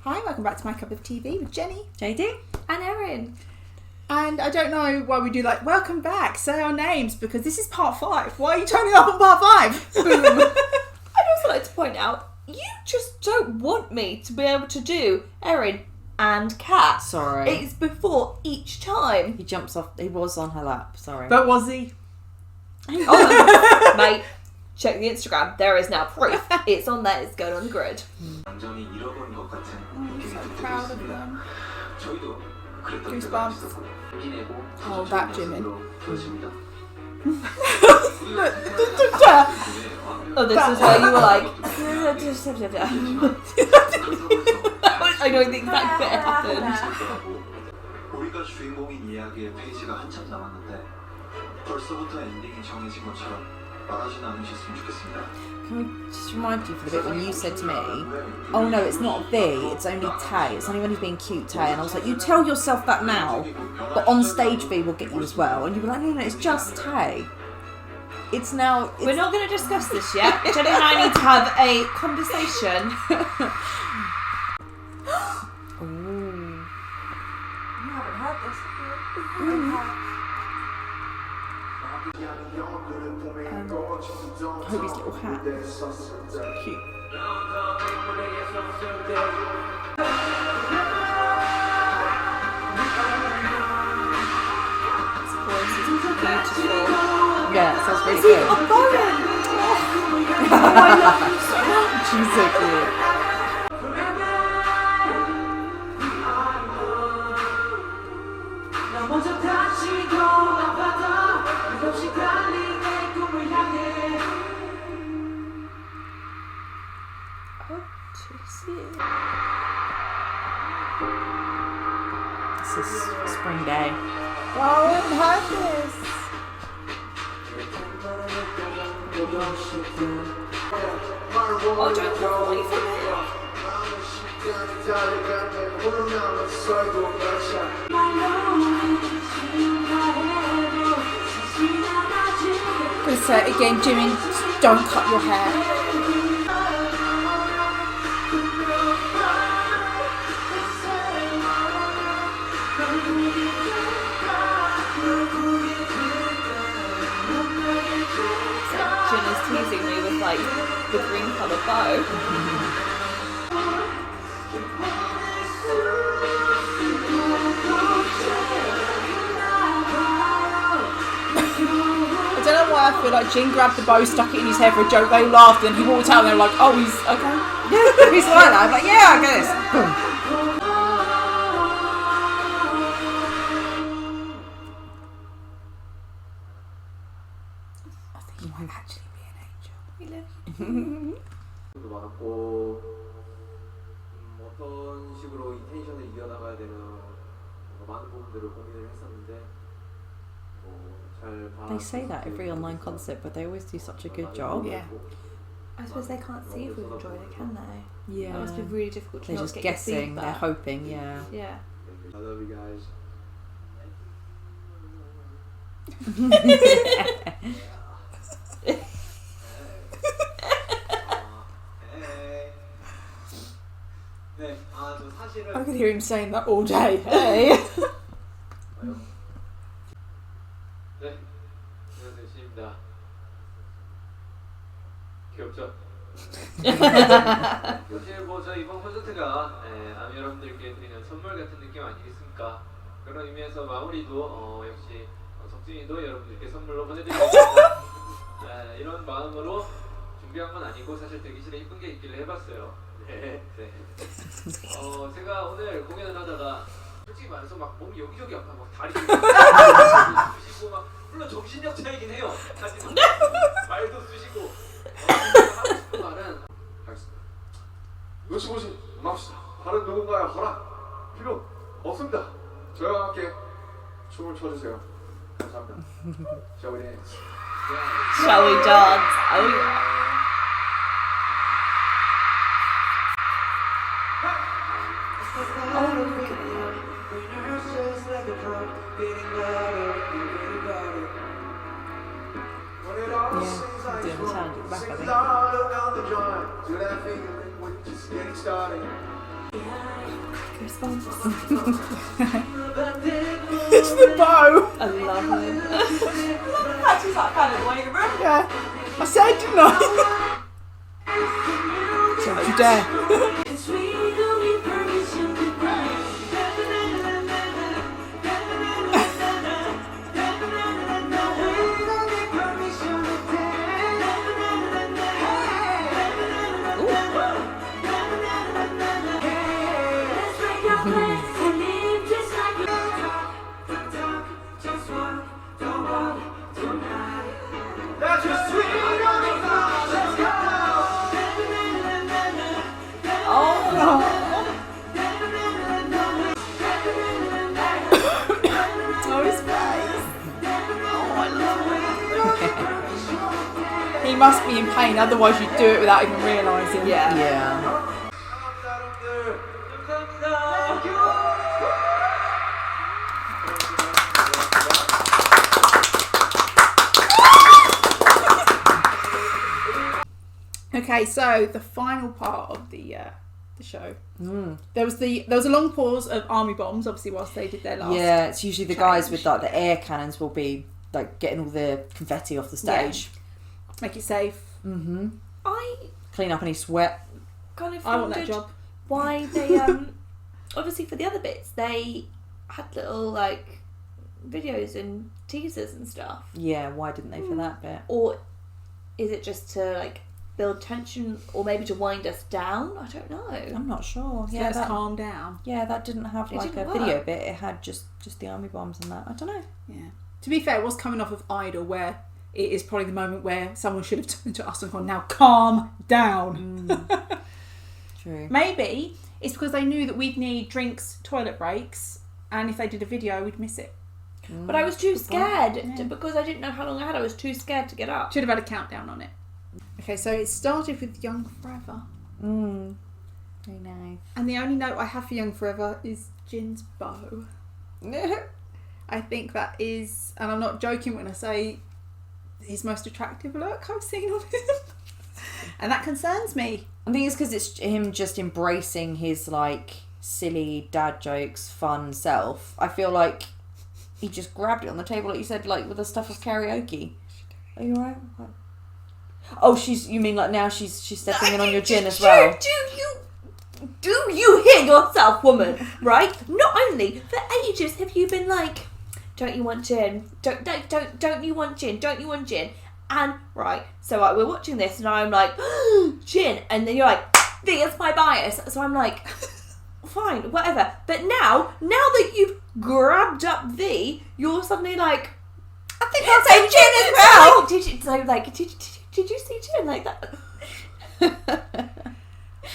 Hi, welcome back to My Cup of TV with Jenny, JD, and Erin. And I don't know why we do like welcome back, say our names, because this is part 5. Why are you turning up on part 5? Boom. I'd also like to point out, you just don't want me to be able to do Erin and Kat. Sorry. It's before each time. He jumps off. He was on her lap. Sorry. But was he? Oh, mate, check the Instagram. There is now proof. It's on there. It's going on the grid. I'm so proud of them. Goosebumps. Oh, that Jimin. Oh, this is where you were like... I know the exact bit happened. 우리가 주인공인 이야기의 페이지가 한참 남았는데 벌써부터 엔딩이 정해진 것처럼 말하진 않으셨으면 좋겠습니다. Can we just remind you for the bit when you said to me, oh no, it's not V, it's only Tay. It's only when he's being cute, Tay. And I was like, you tell yourself that now, but on stage V will get you as well. And you were like, no, it's just Tay. It's now... We're not going to discuss this yet. Jenny and I need to have a conversation. Ooh. You haven't heard this. Hobie's little hat. Cute. This voice is beautiful. Yeah, it sounds really good. I'm going. Oh, I love you so much. She's so cute. This is spring day. Oh, I haven't heard this. Oh, don't walk away from it. I'm going to say it again, Jimin, don't cut your hair. Jen is teasing me with like the green colour bow. I don't know why I feel like Jin grabbed the bow, stuck it in his hair for a joke, they laughed, and he walked out and they were like, oh, he's okay. He's like that. I'm like, yeah, I get this. Boom. I think you might actually be an angel. We love you. 많았고 어떤 식으로 이 텐션을 이어나가야 되는 많은 부분들을 고민을 했었는데 They say that every online concert, but they always do such a good job. Yeah. I suppose they can't see if we've enjoyed it, can they? Yeah. That must be really difficult to They're not just get your guessing, they're feedback. hoping, yeah. Yeah. I love you guys. 네, 저 사실은 I could hear him saying that all day. Hey. 네, 안녕하세요, 신입니다. 귀엽죠? 사실 저 이번 콘서트가 아미 여러분들께 드리는 선물 같은 느낌 아니겠습니까? 그런 의미에서 마무리도 역시 석진이도 여러분들께 선물로 보내드리겠습니다. 이런 마음으로 준비한 건 아니고 사실 대기실에 이쁜 게 있길래 해봤어요. 네. 제가 오늘 공연을 하다가 솔직히 말해서 막 몸이 여기저기 아파, 막 다리 쑤시고 막 물론 정신력 차이긴 해요. 사실 말도 쑤시고 하고 싶은 말은 하겠습니다. 눈치보지 맙시다. 다른 누군가의 허락 필요 없습니다. 저와 함께 춤을 춰주세요. 감사합니다. Shall we dance? Shall we dance? Oh yeah. Doing the sound at the back, I think. Response. It's the bow. I love him. She's like, kind of wavering. Yeah. I said, didn't I? Don't you dare. Oh, his face. Oh, I love it. He must be in pain, otherwise you'd do it without even realising. Yeah. Yeah. Okay, so the final part of the show. There was a long pause of army bombs, obviously, whilst they did their last. Yeah, it's usually the guys with change. like the air cannons will be like getting all the confetti off the stage. Make it safe. I Clean up any sweat. kind of I want that wondered job. why they obviously for the other bits they had little like videos and teasers and stuff. Yeah, why didn't they for that bit? Or is it just to like build tension or maybe to wind us down? I don't know. I'm not sure. So Yeah, let's that, calm down. yeah, that didn't have It like a didn't video work. bit. It had just the army bombs and that. I don't know. Yeah. To be fair, it was coming off of Idol, where it is probably the moment where someone should have turned to us and gone, "Now calm down." True. Maybe it's because they knew that we'd need drinks, toilet breaks, and if they did a video, we'd miss it. But I was too scared Yeah. because I didn't know how long I had. I was too scared to get up. Should have had a countdown on it. Okay, so it started with Young Forever. Very nice. And the only note I have for Young Forever is Jin's bow. I think that is, and I'm not joking when I say his most attractive look I've seen on him. And that concerns me. I think it's because it's him just embracing his like silly dad jokes, fun self. I feel like he just grabbed it on the table, like you said, like with the stuff of karaoke. Are you alright? Oh, you mean like now she's stepping in on your gin as well? Do you hear yourself, woman? Right? Not only for ages have you been like, don't you want gin? Don't you want gin? Don't you want gin? And right, so like, we're watching this and I'm like, gin, and then you're like, there's my bias. So I'm like, fine, whatever. But now that you've grabbed up V, you're suddenly like, I think I'll take gin as well. Did you see gin like that?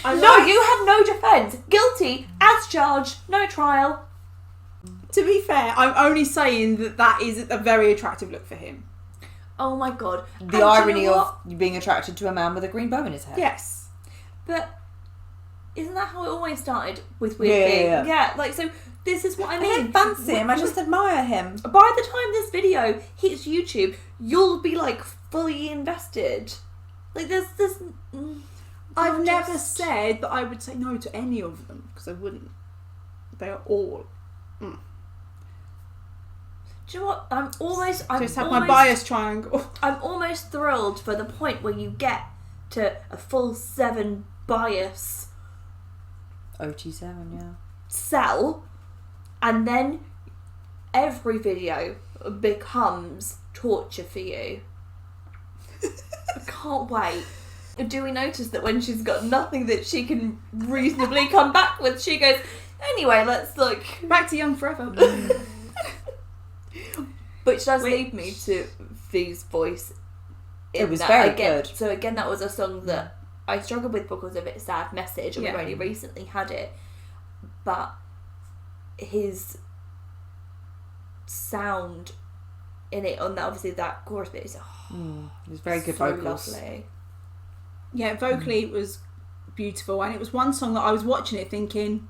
No, you have no defence. Guilty as charged. No trial. To be fair, I'm only saying that is a very attractive look for him. Oh my god. The irony of you being attracted to a man with a green bow in his hair. Yes. But isn't that how it always started with Weird Thing? Yeah, like, so this is what I mean. I don't fancy him, I just admire him. By the time this video hits YouTube, you'll be like fully invested. Like there's I've never said that I would say no to any of them, because I wouldn't. They are all. Do you know what? I'm Just have my bias triangle. I'm almost thrilled for the point where you get to a full 7 bias OT7, yeah. cell, and then every video becomes torture for you. I can't wait. Do we notice that when she's got nothing that she can reasonably come back with, she goes, anyway, let's look. Back to Young Forever. Which does lead me to V's voice. It was very again, good. So again, that was a song that I struggled with because of its sad message, and we've only recently had it. But his sound in it, on that, obviously that chorus bit, is It was very good so vocals. lovely. Yeah, vocally it was beautiful, and it was one song that I was watching it thinking,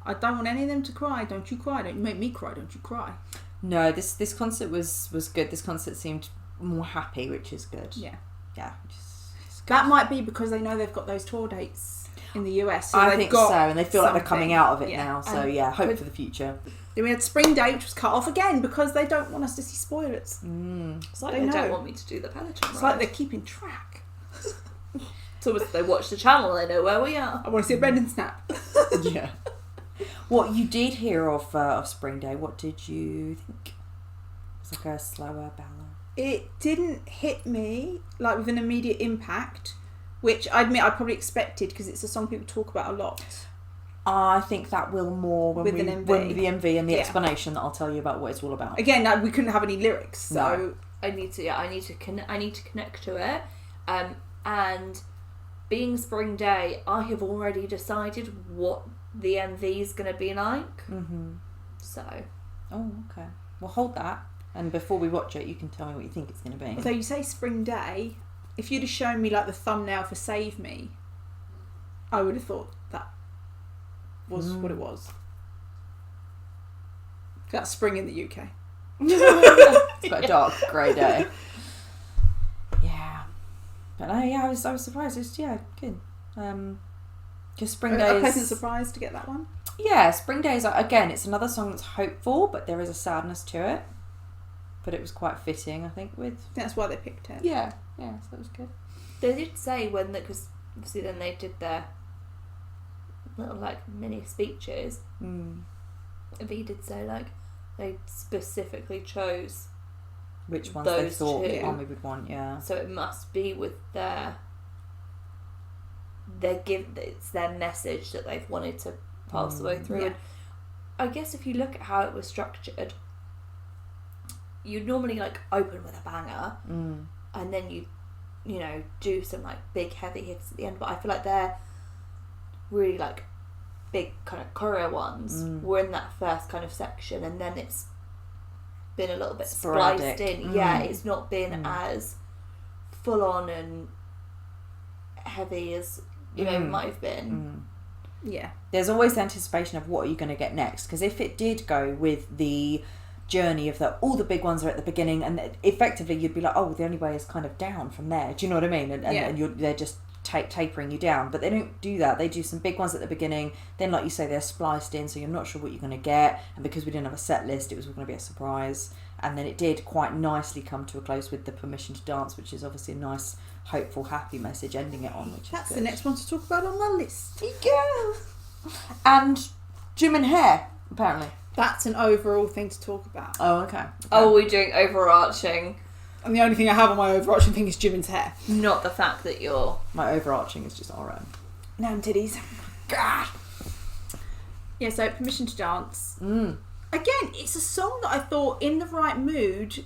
I don't want any of them to cry. Don't you cry? Don't you make me cry? Don't you cry? No, this concert was good. This concert seemed more happy, which is good. Yeah. Yeah. That might be because they know they've got those tour dates. in the US. So I they've think got so, and they feel like they're coming something. out of it Yeah. now. So And hope with- for the future. Then we had Spring Day, which was cut off again because they don't want us to see spoilers. It's like They they know. don't want me to do the Peloton It's ride. like they're keeping track. It's almost they watch the channel, they know where we are. I want to see a Brendan snap. Yeah. What you did hear of Spring Day? What did you think? It's like a slower ballad. It didn't hit me like with an immediate impact, which I admit I probably expected because it's a song people talk about a lot. I think that will more when With we an MV. when the MV and the Yeah. explanation that I'll tell you about what it's all about. Again, like, we couldn't have any lyrics, so No. I need to connect to it. And being Spring Day, I have already decided what the MV is going to be like. So Oh, okay. Well, hold that, and before we watch it, you can tell me what you think it's going to be. although you say Spring Day, if you'd have shown me like the thumbnail for Save Me, I would have thought that was what it was. That's spring in the UK. It's quite a dark grey day. Yeah, but I was surprised. It's good. Because Spring Day A is pleasant surprise to get that one. Yeah, Spring Day is again. It's another song that's hopeful, but there is a sadness to it. But it was quite fitting, I think. With I think that's why they picked it. yeah, so that was good. they did say because obviously then they did their little like mini speeches. V did say like they specifically chose, Which ones they Those thought two. Army would want? Yeah. so it must be with it's their message that they've wanted to pass the way through. Yeah. And I guess if you look at how it was structured, you'd normally like open with a banger and then you know do some like big heavy hits at the end, but I feel like they're really like big kind of choreo ones were in that first kind of section, and then it's been a little bit Sporadic. spliced in. Yeah, it's not been as full on and heavy as you know it might have been. Yeah. There's always the anticipation of what are you going to get next, because if it did go with the journey of all the big ones are at the beginning, and effectively you'd be like, oh, the only way is kind of down from there. Do you know what I mean? And they're just tapering you down, but they don't do that. They do some big ones at the beginning, then like you say, they're spliced in, so you're not sure what you're going to get, and because we didn't have a set list, it was going to be a surprise. And then it did quite nicely come to a close with the Permission to Dance, which is obviously a nice, hopeful, happy message ending it on, which That's is the good. next one to talk about on the list. Yeah. And Jim and Hair, apparently. That's an overall thing to talk about. Oh, okay. Oh, we're doing overarching, And the only thing I have on my overarching thing is Jimin's hair. not the fact that you're My overarching is just our own. Nam titties. God. Yeah, so Permission to Dance. Again, it's a song that I thought in the right mood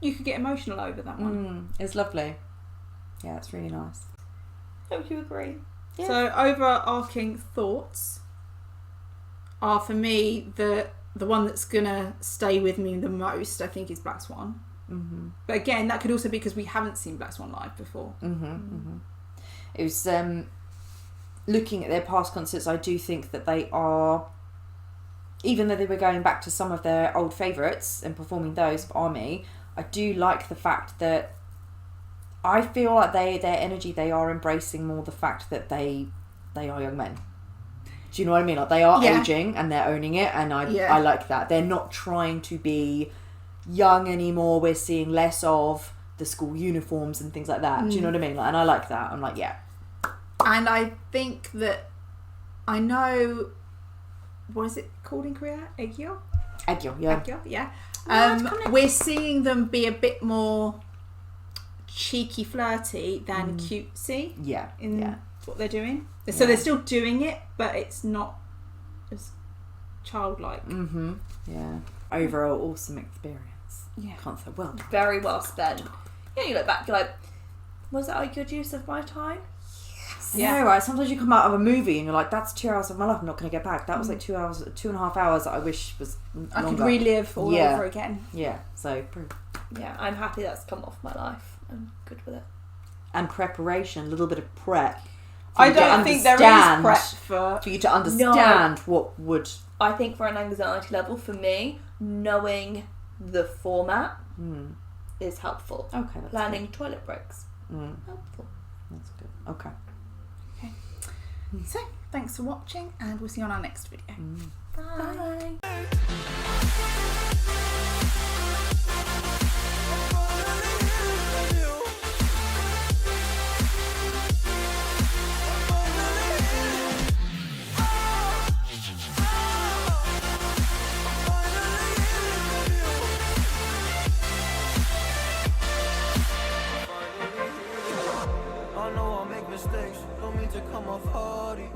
you could get emotional over that one. It's lovely. Yeah, it's really nice. Hope you agree. Yeah. So overarching thoughts are for me the one that's gonna stay with me the most, I think, is Black Swan. But again, that could also be because we haven't seen Black Swan live before. It was looking at their past concerts, I do think that they are, even though they were going back to some of their old favourites and performing those for Army, I do like the fact that I feel like their energy, they are embracing more the fact that they are young men. Do you know what I mean? Like, they are aging and they're owning it, and I like that. They're not trying to be young anymore. We're seeing less of the school uniforms and things like that. Do you know what I mean? Like, and I like that. I'm like, yeah. And I think that I know, what is it called in Korea? Aegyo? Aegyo, yeah. Aegyo, yeah. We're seeing them be a bit more cheeky, flirty than cutesy Yeah. in what they're doing. So they're still doing it, but it's not as childlike. Yeah. Overall, awesome experience. Yeah. Can't say well done. Very well spent. Yeah, you look back, you're like, was that a good use of my time? Yeah, right. Sometimes you come out of a movie and you're like, that's 2 hours of my life I'm not going to get back. That was like 2.5 hours that I wish was longer. I could relive all over again. Yeah, so... Yeah, I'm happy that's come off my life. I'm good with it. And preparation, a little bit of prep. I don't think there is prep for you to understand what would... I think for an anxiety level, for me, knowing the format is helpful. Okay, that's Planning toilet breaks. Helpful. That's good. Okay. So, thanks for watching, and we'll see you on our next video. Bye. I know I make mistakes, don't mean to come off hardy.